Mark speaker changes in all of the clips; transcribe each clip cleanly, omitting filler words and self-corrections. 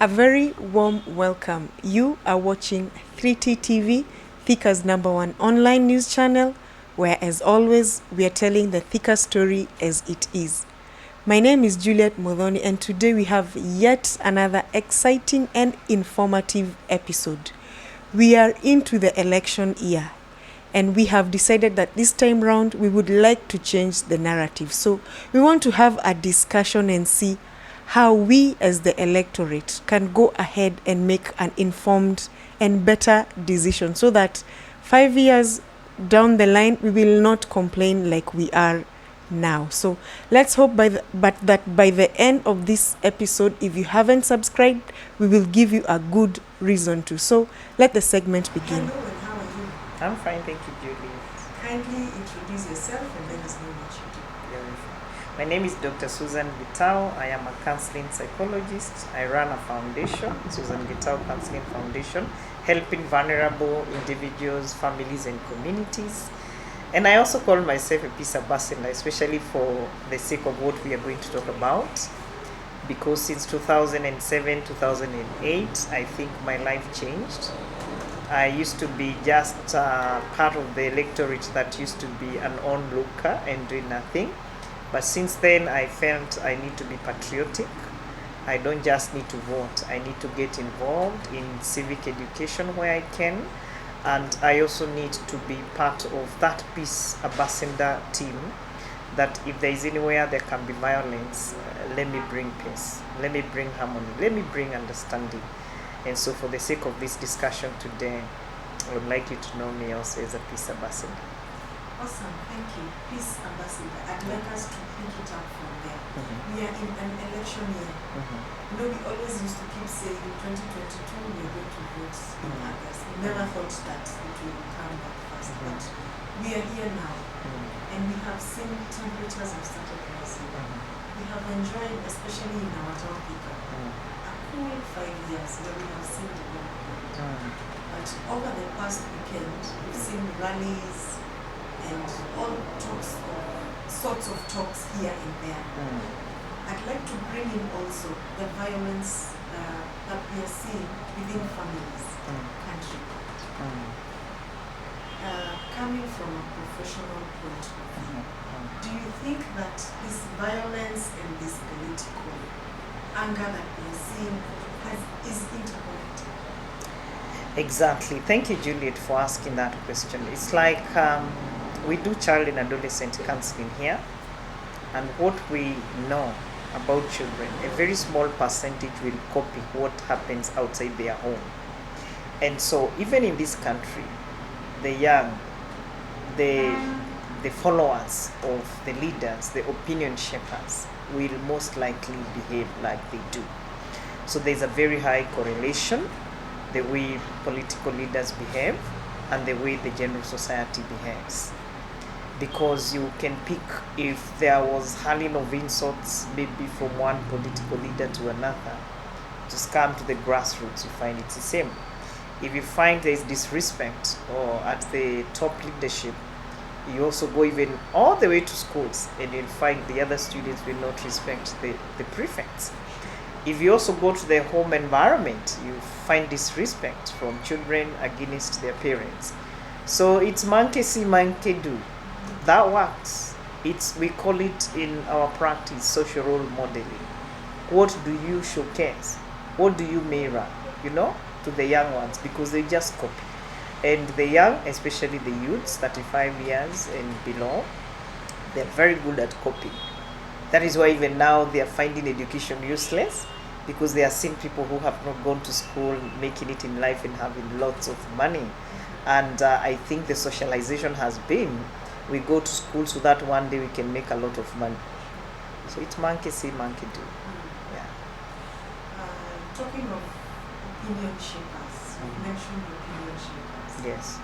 Speaker 1: A very warm welcome. You are watching 3T TV, Thika's #1 online news channel, where as always, we are telling the Thika story as it is. My name is Juliet Modhoni, and today we have yet another exciting and informative episode. We are into the election year, and we have decided that this time round we would like to change the narrative. So we want to have a discussion and see how we as the electorate can go ahead and make an informed and better decision so that 5 years down the line we will not complain like we are now. So let's hope that by the end of this episode, if you haven't subscribed, we will give you a good reason to. So let the segment begin. Hello, and how are you?
Speaker 2: I'm fine, thank you, Julie.
Speaker 1: Kindly introduce yourself and let us know what you do.
Speaker 2: My name is Dr. Susan Gitao. I am a counseling psychologist. I run a foundation, Susan Gitao Counseling Foundation, helping vulnerable individuals, families, and communities. And I also call myself a peace ambassador, especially for the sake of what we are going to talk about. Because since 2007, 2008, I think my life changed. I used to be just part of the electorate that used to be an onlooker and doing nothing. But since then, I felt I need to be patriotic. I don't just need to vote. I need to get involved in civic education where I can. And I also need to be part of that peace ambassador team, that if there is anywhere there can be violence, let me bring peace. Let me bring harmony. Let me bring understanding. And so for the sake of this discussion today, I would like you to know me also as a peace ambassador.
Speaker 1: Awesome, thank you. Peace ambassador. I'd like us to pick it up from there. We are in an election year. You know, we always used to keep saying in 2022 we are going to vote in August. We never thought that it will come back fast, but we are here now, and we have seen temperatures have started rising. We have enjoyed, especially in our town Thika, a cool 5 years where we have seen development. But over the past weekend, we've seen rallies and all sorts of talks here and there. I'd like to bring in also the violence that we are seeing within families, country. Coming from a professional point of view, do you think that this violence and this political anger that we are seeing is interconnected?
Speaker 2: Exactly. Thank you, Juliet, for asking that question. It's like we do child and adolescent counseling here, and what we know about children, a very small percentage will copy what happens outside their home. And so even in this country, the young, the followers of the leaders, the opinion shapers, will most likely behave like they do. So there's a very high correlation, the way political leaders behave and the way the general society behaves. Because you can pick, if there was hurling of insults maybe from one political leader to another, just come to the grassroots, you find it's the same. If you find there is disrespect or at the top leadership, you also go even all the way to schools, and you'll find the other students will not respect the prefects. If you also go to the home environment, you find disrespect from children against their parents. So it's monkey see, monkey do. That works. We call it in our practice social role modeling. What do you showcase? What do you mirror, to the young ones? Because they just copy. And the young, especially the youths, 35 years and below, they're very good at copying. That is why even now they are finding education useless, because they are seeing people who have not gone to school making it in life and having lots of money. And I think the socialization has been, we go to school so that one day we can make a lot of money. So it's monkey see, monkey do. Yeah.
Speaker 1: Talking of opinion shapers, you mentioned opinion shapers.
Speaker 2: Yes.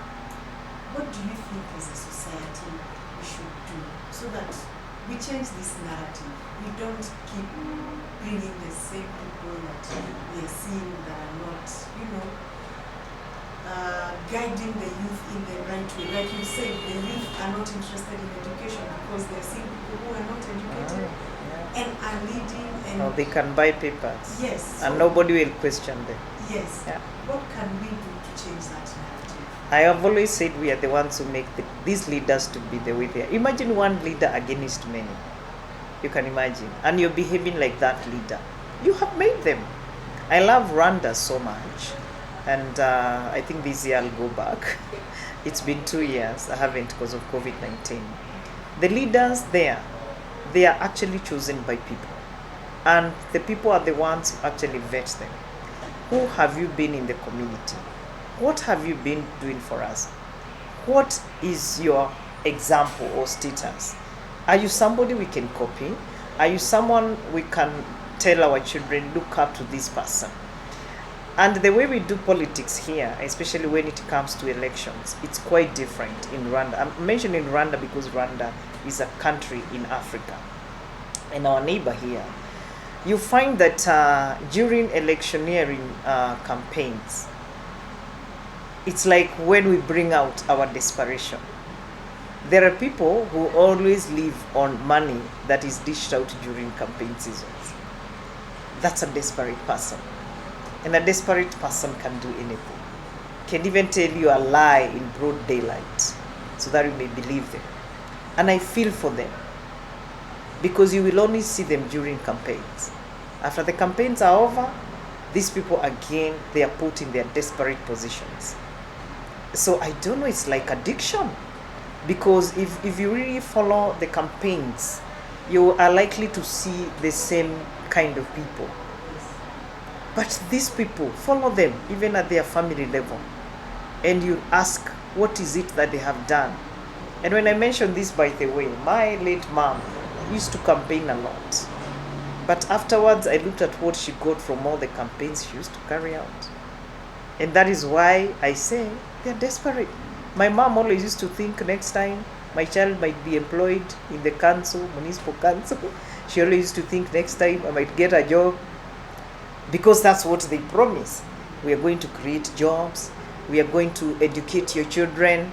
Speaker 1: What do you think as a society we should do so that we change this narrative? We don't keep bringing the same people that we are seeing that are not, guiding the youth in the right way. Like you said, the youth are not interested in education because they're seeing people who are not educated and are leading and
Speaker 2: Or they can buy papers.
Speaker 1: yes,
Speaker 2: And
Speaker 1: so-
Speaker 2: nobody will question them.
Speaker 1: yes.
Speaker 2: Yeah.
Speaker 1: What can we do to change that narrative?
Speaker 2: I have always said we are the ones who make these leaders to be the way they are. Imagine one leader against many. You can imagine. And you're behaving like that leader. You have made them. I love Rwanda so much. And I think this year I'll go back. It's been 2 years. I haven't because of COVID-19. The leaders there, they are actually chosen by people. And the people are the ones who actually vet them. Who have you been in the community? What have you been doing for us? What is your example or status? Are you somebody we can copy? Are you someone we can tell our children, look up to this person? And the way we do politics here, especially when it comes to elections, it's quite different in Rwanda. I'm mentioning Rwanda because Rwanda is a country in Africa. And our neighbor here, you find that during electioneering campaigns, it's like when we bring out our desperation. There are people who always live on money that is dished out during campaign seasons. That's a desperate person. And a desperate person can do anything. Can even tell you a lie in broad daylight so that you may believe them. And I feel for them because you will only see them during campaigns. After the campaigns are over, these people again, they are put in their desperate positions. So I don't know, it's like addiction. Because if you really follow the campaigns, you are likely to see the same kind of people. But these people, follow them even at their family level. And you ask, what is it that they have done? And when I mention this, by the way, my late mom used to campaign a lot. But afterwards, I looked at what she got from all the campaigns she used to carry out. And that is why I say they're desperate. My mom always used to think next time my child might be employed in the council, municipal council. She always used to think next time I might get a job, because that's what they promise. We are going to create jobs. We are going to educate your children.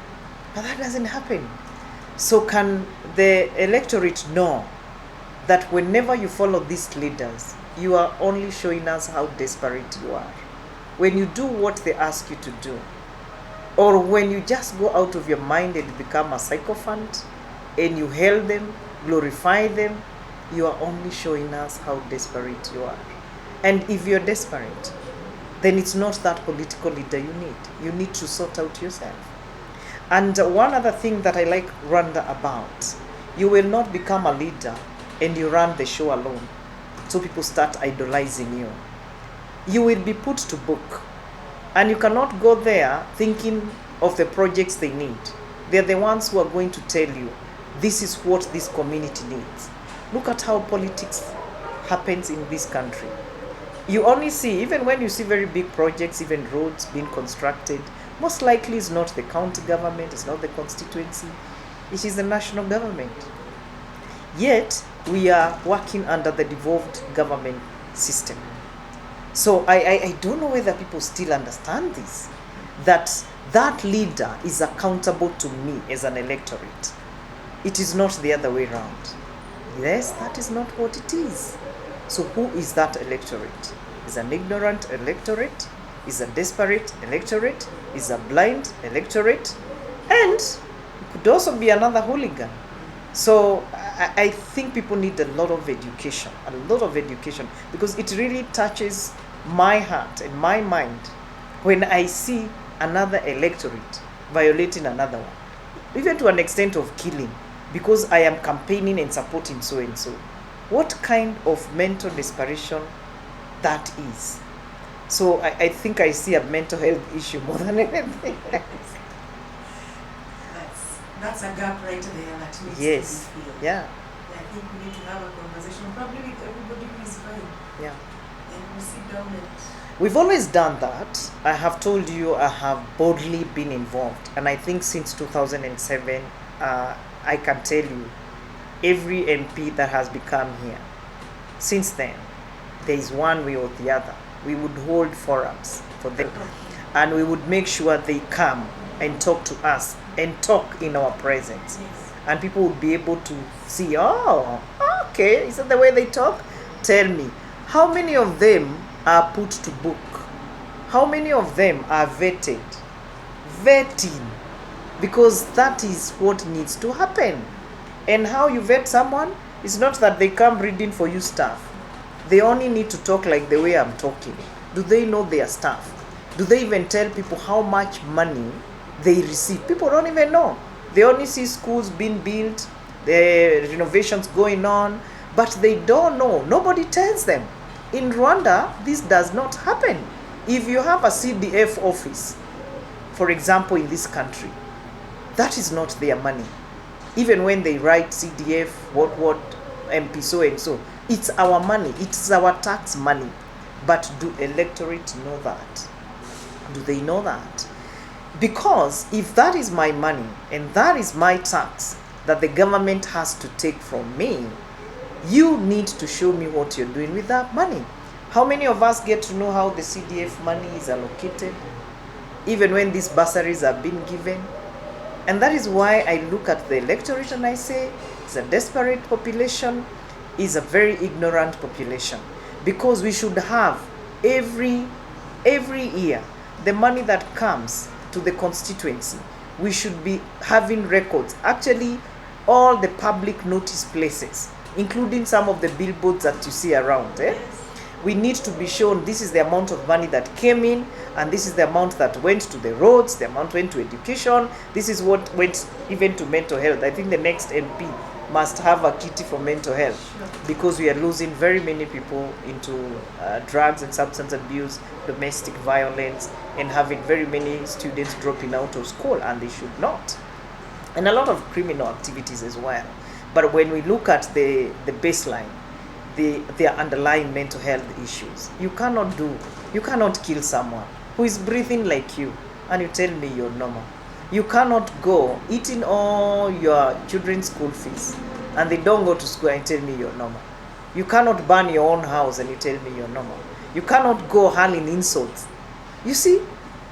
Speaker 2: But that doesn't happen. So can the electorate know that whenever you follow these leaders, you are only showing us how desperate you are? When you do what they ask you to do, or when you just go out of your mind and become a sycophant, and you hail them, glorify them, you are only showing us how desperate you are. And if you're desperate, then it's not that political leader you need. You need to sort out yourself. And one other thing that I like Rwanda about, you will not become a leader and you run the show alone. So people start idolizing you. You will be put to book. And you cannot go there thinking of the projects they need. They're the ones who are going to tell you, this is what this community needs. Look at how politics happens in this country. You only see, even when you see very big projects, even roads being constructed, most likely it's not the county government, it's not the constituency, it is the national government. Yet, we are working under the devolved government system. So I don't know whether people still understand this, that leader is accountable to me as an electorate. It is not the other way around. Yes, that is not what it is. So who is that electorate? Is an ignorant electorate? Is a desperate electorate? Is a blind electorate? And it could also be another hooligan. So I think people need a lot of education, because it really touches my heart and my mind when I see another electorate violating another one, even to an extent of killing, because I am campaigning and supporting so and so. What kind of mental desperation that is? So I think I see a mental health issue more than anything else.
Speaker 1: That's a gap right there that needs
Speaker 2: Yes.
Speaker 1: to be filled.
Speaker 2: Yeah.
Speaker 1: I think we need to have a conversation, probably with everybody who is fine,
Speaker 2: Yeah.
Speaker 1: and we sit down and
Speaker 2: We've always done that. I have told you I have boldly been involved. And I think since 2007, I can tell you, every MP that has become here, since then, there is one way or the other. We would hold forums for them. and we would make sure they come and talk to us and talk in our presence.
Speaker 1: Yes.
Speaker 2: And people would be able to see, oh, okay, is that the way they talk? Tell me, how many of them are put to book? How many of them are vetted? Vetting, because that is what needs to happen. And how you vet someone is not that they come reading for you stuff. They only need to talk like the way I'm talking. Do they know their stuff? Do they even tell people how much money they receive? People don't even know. They only see schools being built, the renovations going on, but they don't know. Nobody tells them. In Rwanda, this does not happen. If you have a CDF office, for example, in this country, that is not their money. Even when they write CDF, what, MP so and so, it's our money, it's our tax money. But do electorate know that? Do they know that? Because if that is my money and that is my tax that the government has to take from me, you need to show me what you're doing with that money. How many of us get to know how the CDF money is allocated, even when these bursaries are being given? And that is why I look at the electorate and I say it's a desperate population, is a very ignorant population, because we should have every year the money that comes to the constituency, we should be having records. Actually, all the public notice places, including some of the billboards that you see around, we need to be shown this is the amount of money that came in, and this is the amount that went to the roads, the amount went to education, this is what went even to mental health. I think the next MP must have a kitty for mental health, because we are losing very many people into drugs and substance abuse, domestic violence, and having very many students dropping out of school, and they should not. And a lot of criminal activities as well. But when we look at the baseline, their underlying mental health issues, you cannot kill someone who is breathing like you and you tell me you're normal. You cannot go eating all your children's school fees and they don't go to school and tell me you're normal. You cannot burn your own house and you tell me you're normal. You cannot go hurling insults. You see,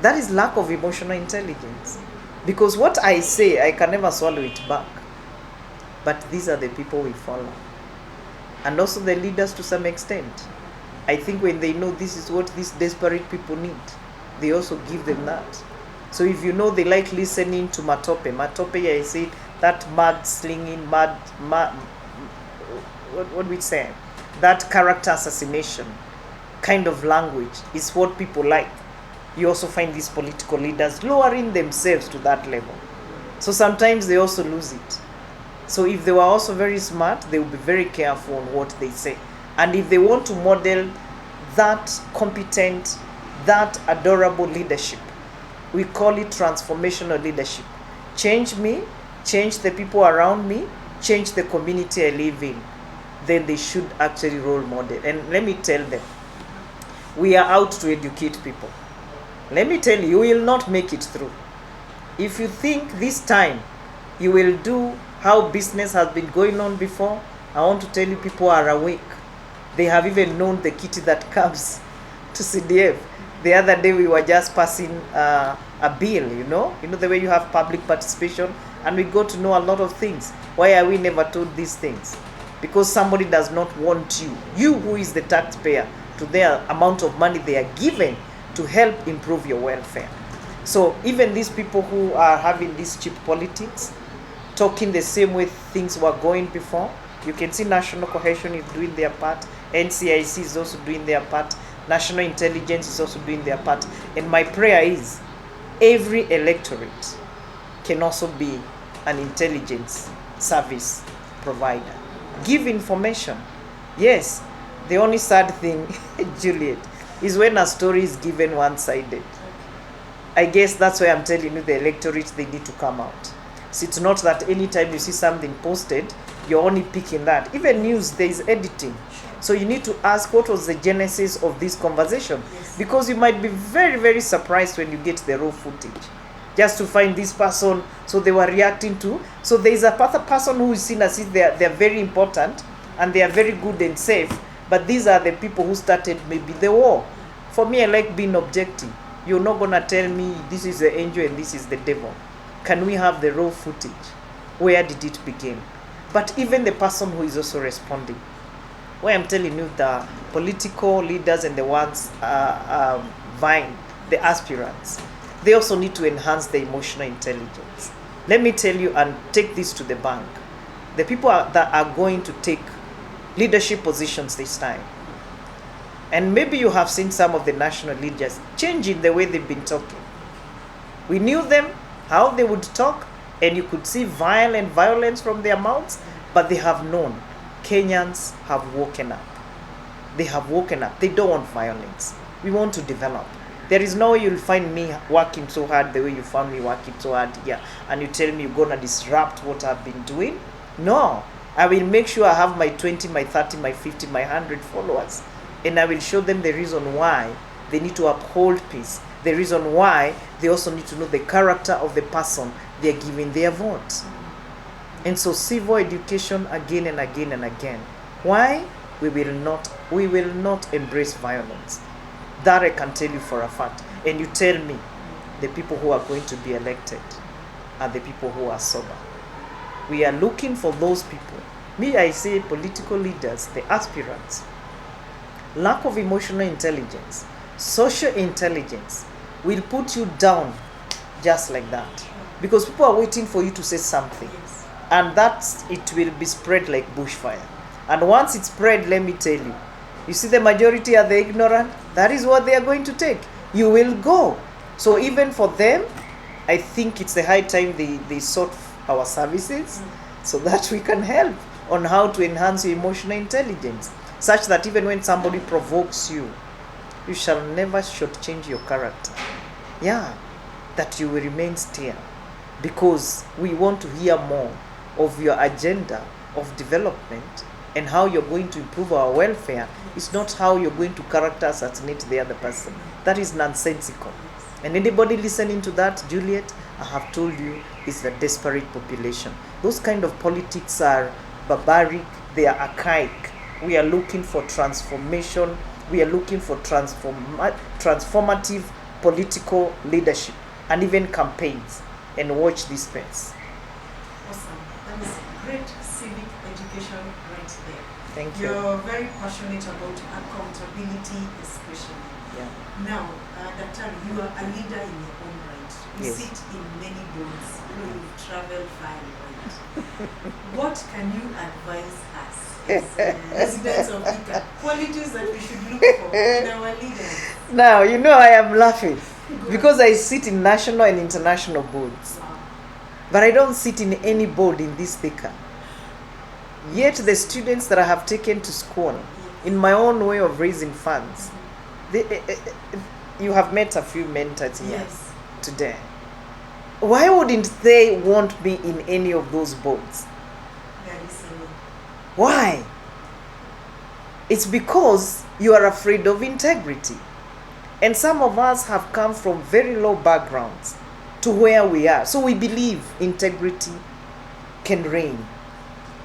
Speaker 2: that is lack of emotional intelligence. Because what I say, I can never swallow it back. But these are the people we follow. And also the leaders to some extent. I think when they know this is what these desperate people need, they also give them that. So if you know they like listening to Matope, I say that mad slinging, what we say, that character assassination kind of language is what people like. You also find these political leaders lowering themselves to that level. So sometimes they also lose it. So if they were also very smart, they will be very careful on what they say. And if they want to model that competent, that adorable leadership, we call it transformational leadership. Change me, change the people around me, change the community I live in. Then they should actually role model. And let me tell them, we are out to educate people. Let me tell you, you will not make it through. If you think this time you will do how business has been going on before, I want to tell you, people are awake. They have even known the kitty that comes to CDF. The other day we were just passing a bill, you know the way you have public participation, and we got to know a lot of things. Why are we never told these things? Because somebody does not want you who is the taxpayer, to their amount of money they are given to help improve your welfare. So even these people who are having this cheap politics, talking the same way things were going before, you can see national cohesion is doing their part, NCIC is also doing their part, national intelligence is also doing their part. And my prayer is every electorate can also be an intelligence service provider. Give information. Yes, the only sad thing, Juliet, is when a story is given one-sided. I guess that's why I'm telling you, the electorate, they need to come out. So it's not that anytime you see something posted, you're only picking that. Even news, there is editing. So you need to ask, what was the genesis of this conversation? Because you might be very, very surprised when you get the raw footage. Just to find this person, so they were reacting to. So there is a person who is seen as if they're very important and they are very good and safe. But these are the people who started maybe the war. For me, I like being objective. You're not going to tell me this is the angel and this is the devil. Can we have the raw footage? Where did it begin? But even the person who is also responding, where I'm telling you the political leaders and the ones vying, the aspirants, they also need to enhance their emotional intelligence. Let me tell you and take this to the bank. The people that are going to take leadership positions this time, and maybe you have seen some of the national leaders changing the way they've been talking. We knew them, how they would talk, and you could see violent violence from their mouths, but they have known. Kenyans have woken up. They have woken up. They don't want violence. We want to develop. There is no way you'll find me working so hard the way you found me working so hard here, and you tell me you're going to disrupt what I've been doing. No. I will make sure I have my 20, my 30, my 50, my 100 followers. And I will show them the reason why they need to uphold peace. The reason why they also need to know the character of the person they're giving their vote. And so civil education again and again and again. Why? We will not embrace violence. That I can tell you for a fact. And you tell me the people who are going to be elected are the people who are sober. We are looking for those people. Me, I say political leaders, the aspirants. Lack of emotional intelligence, social intelligence will put you down just like that. Because people are waiting for you to say something. And it will be spread like bushfire. And once it's spread, let me tell you, you see the majority are the ignorant. That is what they are going to take. You will go. So even for them, I think it's the high time they sought our services so that we can help on how to enhance your emotional intelligence, such that even when somebody provokes you, you shall never shortchange your character. Yeah, that you will remain still, because we want to hear more of your agenda of development and how you're going to improve our welfare. It's not how you're going to character assassinate the other person. That is nonsensical. And anybody listening to that, Juliet, I have told you, is a desperate population. Those kind of politics are barbaric, they are archaic. We are looking for transformation. We are looking for transformative political leadership and even campaigns. And watch this space.
Speaker 1: Awesome. That is great civic education right there.
Speaker 2: Thank you.
Speaker 1: You're very passionate about accountability, especially.
Speaker 2: Yeah.
Speaker 1: Now, Dr. you are a leader in your own right. You
Speaker 2: Yes.
Speaker 1: sit in many boards. You've traveled far and wide. What can you advise us as residents of Thika? Qualities that we should look for in our leaders.
Speaker 2: Now, you know I am laughing because I sit in national and international boards.
Speaker 1: Wow.
Speaker 2: But I don't sit in any board in this Thika. Yet the students that I have taken to school, in my own way of raising funds, you have met a few mentors here
Speaker 1: Yes.
Speaker 2: today. Why wouldn't they want me in any of those boards?
Speaker 1: Very silly.
Speaker 2: Why? It's because you are afraid of integrity. And some of us have come from very low backgrounds to where we are. So we believe integrity can reign.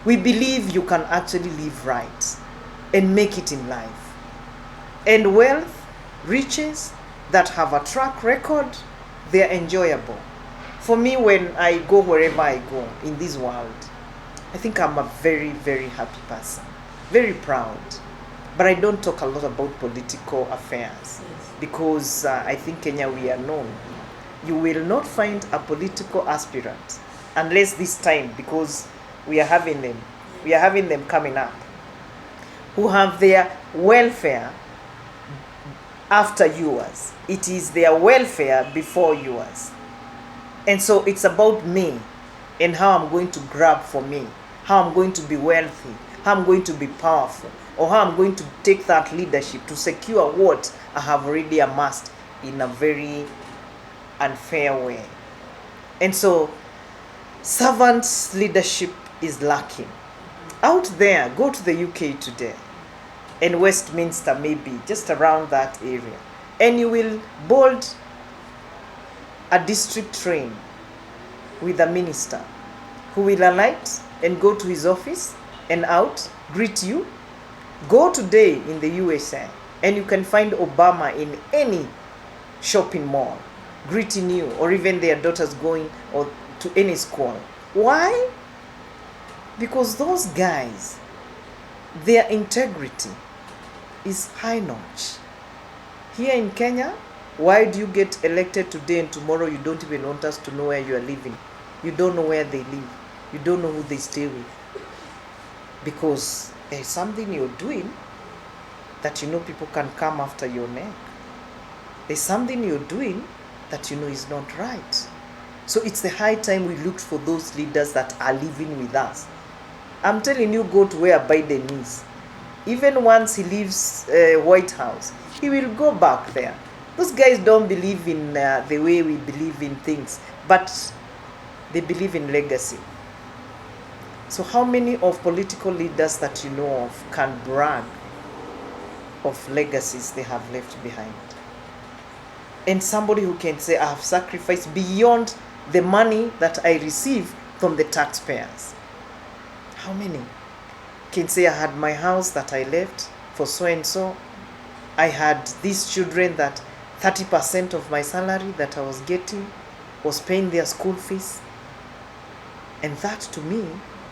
Speaker 2: We believe you can actually live right and make it in life. And wealth, riches that have a track record, they're enjoyable. For me, when I go wherever I go in this world, I think I'm a very, very happy person. Very proud. But I don't talk a lot about political affairs.
Speaker 1: Yes.
Speaker 2: Because I think Kenya, we are known. You will not find a political aspirant unless this time, because we are having them coming up, who have their welfare after yours. It is their welfare before yours. And so it's about me and how I'm going to grab for me, how I'm going to be wealthy, how I'm going to be powerful, or how I'm going to take that leadership to secure what I have already amassed in a very unfair way. And so servant leadership is lacking. Out there, go to the UK today, and Westminster maybe, just around that area, and you will board a district train with a minister who will alight and go to his office and out, greet you. Go today in the USA and you can find Obama in any shopping mall, greeting you, or even their daughters going or to any school. Why? Because those guys, their integrity is high notch. Here in Kenya, why do you get elected today and tomorrow you don't even want us to know where you are living? You don't know where they live. You don't know who they stay with. Because there's something you're doing that you know people can come after your neck. There's something you're doing that you know is not right. So it's the high time we look for those leaders that are living with us. I'm telling you, go to where Biden is. Even once he leaves White House, he will go back there. Those guys don't believe in the way we believe in things, but they believe in legacy. So how many of political leaders that you know of can brag of legacies they have left behind? And somebody who can say, I have sacrificed beyond the money that I receive from the taxpayers. How many can say, I had my house that I left for so and so. I had these children that 30% of my salary that I was getting was paying their school fees. And that to me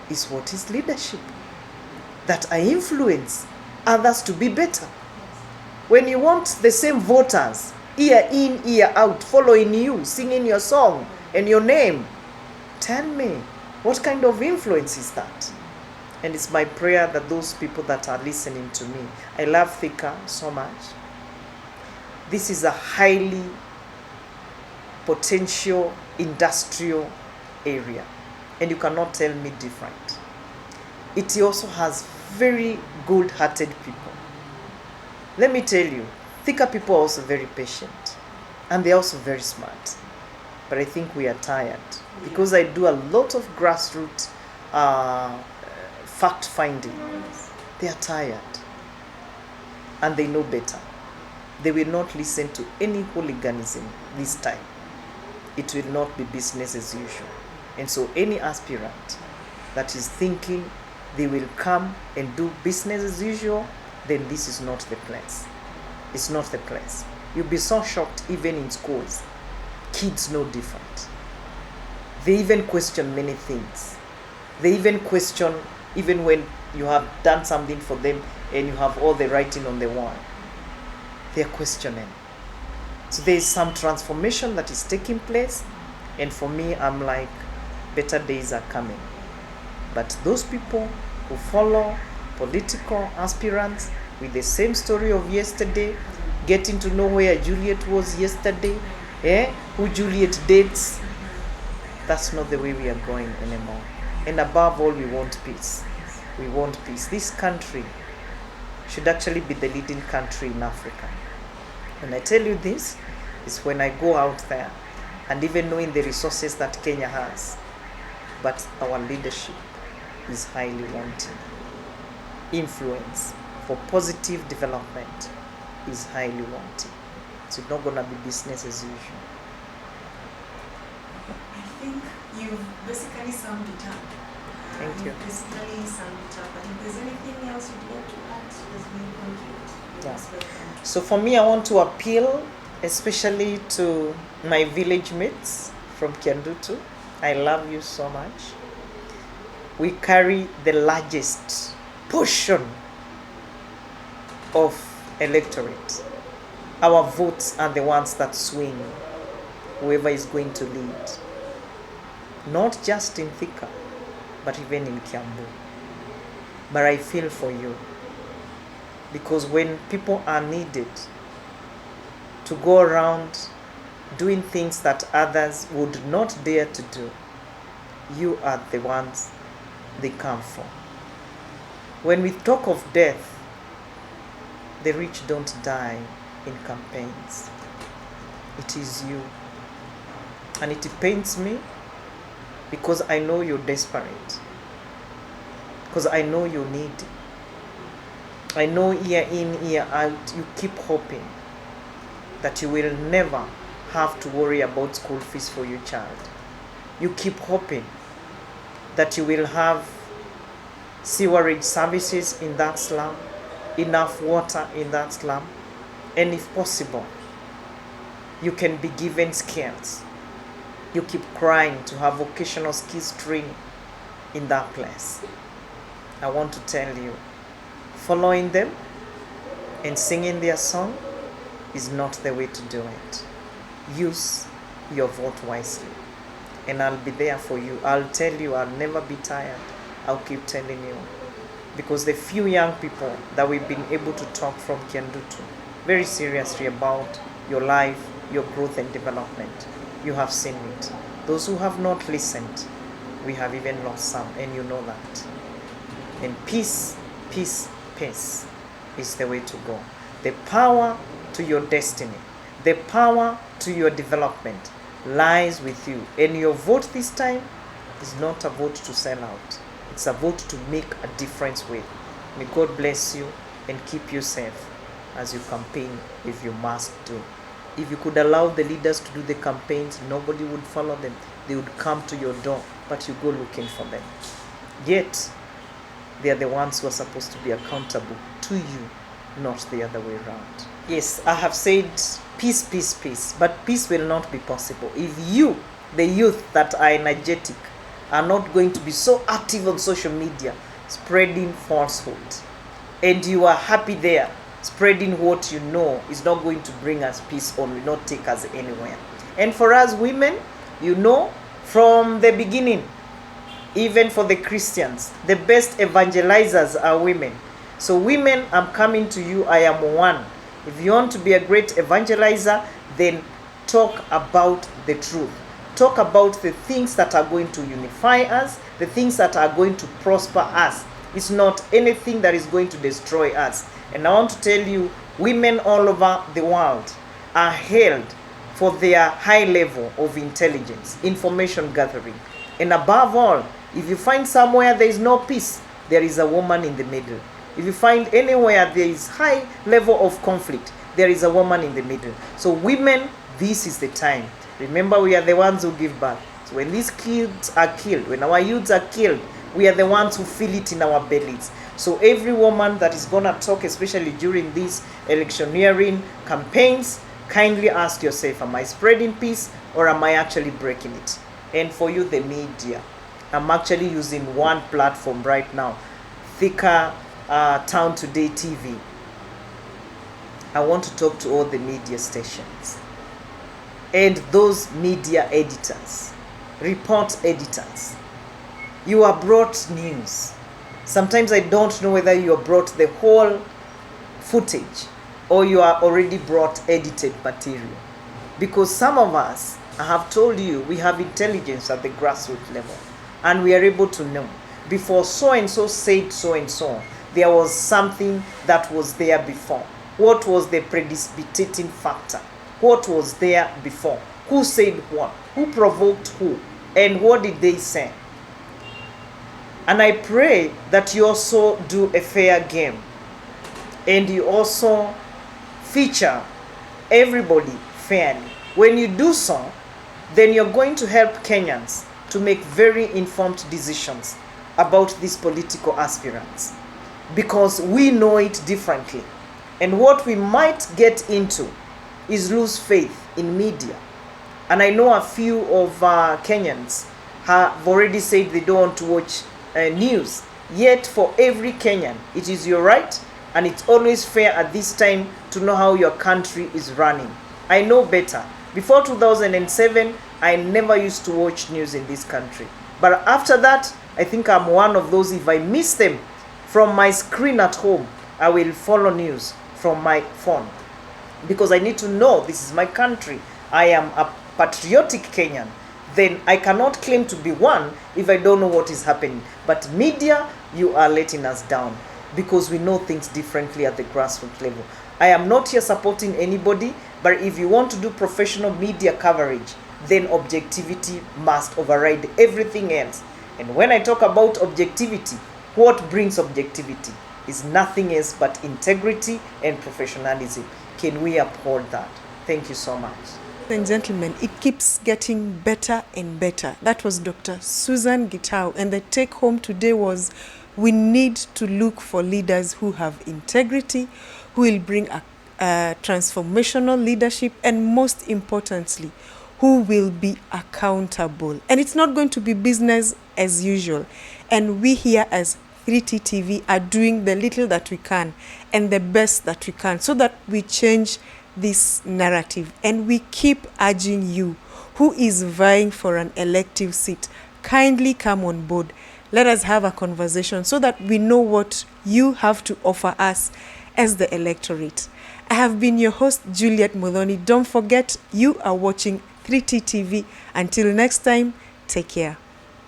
Speaker 2: is what is leadership. That I influence others to be better. When you want the same voters, ear in, ear out, following you, singing your song and your name, tell me, what kind of influence is that? And it's my prayer that those people that are listening to me, I love Thika so much. This is a highly potential industrial area, and you cannot tell me different. It also has very good-hearted people. Let me tell you, Thika people are also very patient, and they're also very smart. But I think we are tired, because I do a lot of grassroots fact-finding. They are tired, and they know better. They will not listen to any hooliganism this time. It will not be business as usual. And so any aspirant that is thinking they will come and do business as usual, then this is not the place. It's not the place. You'll be so shocked even in schools. Kids know different. They even question many things. They even question even when you have done something for them and you have all the writing on the wall. They are questioning. So there is some transformation that is taking place, and for me, I'm like, better days are coming. But those people who follow political aspirants with the same story of yesterday, getting to know where Juliet was yesterday, who Juliet dates, that's not the way we are going anymore. And above all, we want peace. We want peace. This country should actually be the leading country in Africa. When I tell you this, is when I go out there and even knowing the resources that Kenya has, but our leadership is highly wanting. Influence for positive development is highly wanting. So it's not going to be business as usual.
Speaker 1: I think you've basically summed it up.
Speaker 2: Thank you.
Speaker 1: Basically summed it up. But if there's anything else you'd like to add as we conclude,
Speaker 2: yeah. So for me, I want to appeal especially to my village mates from Kiandutu. I love you so much. We carry the largest portion of electorate. Our votes are the ones that swing whoever is going to lead. Not just in Thika, but even in Kiambu. But I feel for you, because when people are needed to go around doing things that others would not dare to do, you are the ones they come for. When we talk of death, the rich don't die in campaigns. It is you. And it pains me, because I know you're desperate. Because I know you need. I know year in, year out, you keep hoping that you will never have to worry about school fees for your child. You keep hoping that you will have sewerage services in that slum, enough water in that slum, and if possible, You can be given skills. You keep crying to have vocational skills training in that place. I want to tell you, following them and singing their song is not the way to do it. Use your vote wisely. And I'll be there for you. I'll tell you, I'll never be tired. I'll keep telling you. Because the few young people that we've been able to talk from Kiandutu very seriously about your life, your growth and development, you have seen it. Those who have not listened, we have even lost some, and you know that. And peace, peace, peace is the way to go. The power to your destiny, the power to your development lies with you. And your vote this time is not a vote to sell out. It's a vote to make a difference with. May God bless you and keep you safe as you campaign, if you must do. If you could allow the leaders to do the campaigns, nobody would follow them. They would come to your door, but you go looking for them. Yet, they are the ones who are supposed to be accountable to you, not the other way around. Yes, I have said peace, peace, peace, but peace will not be possible if you, the youth that are energetic, are not going to be so active on social media, spreading falsehood. And you are happy there, spreading what you know is not going to bring us peace or will not take us anywhere. And for us women, you know, from the beginning, even for the Christians, the best evangelizers are women. So women, I'm coming to you, I am one. If you want to be a great evangelizer, then talk about the truth. Talk about the things that are going to unify us, the things that are going to prosper us. It's not anything that is going to destroy us. And I want to tell you, women all over the world are held for their high level of intelligence, information gathering. And above all, if you find somewhere there is no peace, there is a woman in the middle. If you find anywhere there is high level of conflict, there is a woman in the middle. So women, this is the time. Remember, we are the ones who give birth. So when these kids are killed, when our youths are killed, we are the ones who feel it in our bellies. So every woman that is going to talk, especially during these electioneering campaigns, kindly ask yourself, am I spreading peace or am I actually breaking it? And for you, the media, I'm actually using one platform right now, Thika Town Today TV. I want to talk to all the media stations and those media editors, report editors. You are brought news. Sometimes I don't know whether you are brought the whole footage or you are already brought edited material. Because some of us, I have told you, we have intelligence at the grassroots level. And we are able to know, before so-and-so said so-and-so, there was something that was there before. What was the precipitating factor? What was there before? Who said what? Who provoked who? And what did they say? And I pray that you also do a fair game. And you also feature everybody fairly. When you do so, then you're going to help Kenyans to make very informed decisions about these political aspirants. Because we know it differently. And what we might get into is lose faith in media. And I know a few of Kenyans have already said they don't want to watch news. Yet for every Kenyan, it is your right, and it's always fair at this time to know how your country is running. I know better. Before 2007, I never used to watch news in this country. But after that, I think I'm one of those, if I miss them from my screen at home, I will follow news from my phone. Because I need to know this is my country. I am a patriotic Kenyan. Then I cannot claim to be one if I don't know what is happening. But media, you are letting us down because we know things differently at the grassroots level. I am not here supporting anybody, but if you want to do professional media coverage, then objectivity must override everything else. And when I talk about objectivity, what brings objectivity is nothing else but integrity and professionalism. Can we uphold that? Thank you so much.
Speaker 1: And gentlemen, it keeps getting better and better. That was Dr. Susan Gitau, and the take home today was we need to look for leaders who have integrity, who will bring transformational leadership, and most importantly, who will be accountable. And it's not going to be business as usual. And we here as 3T TV are doing the little that we can and the best that we can so that we change this narrative. And we keep urging you who is vying for an elective seat, kindly come on board. Let us have a conversation so that we know what you have to offer us as the electorate. I have been your host, Juliet Mudhoni. Don't forget, you are watching 3T TV. Until next time, take care.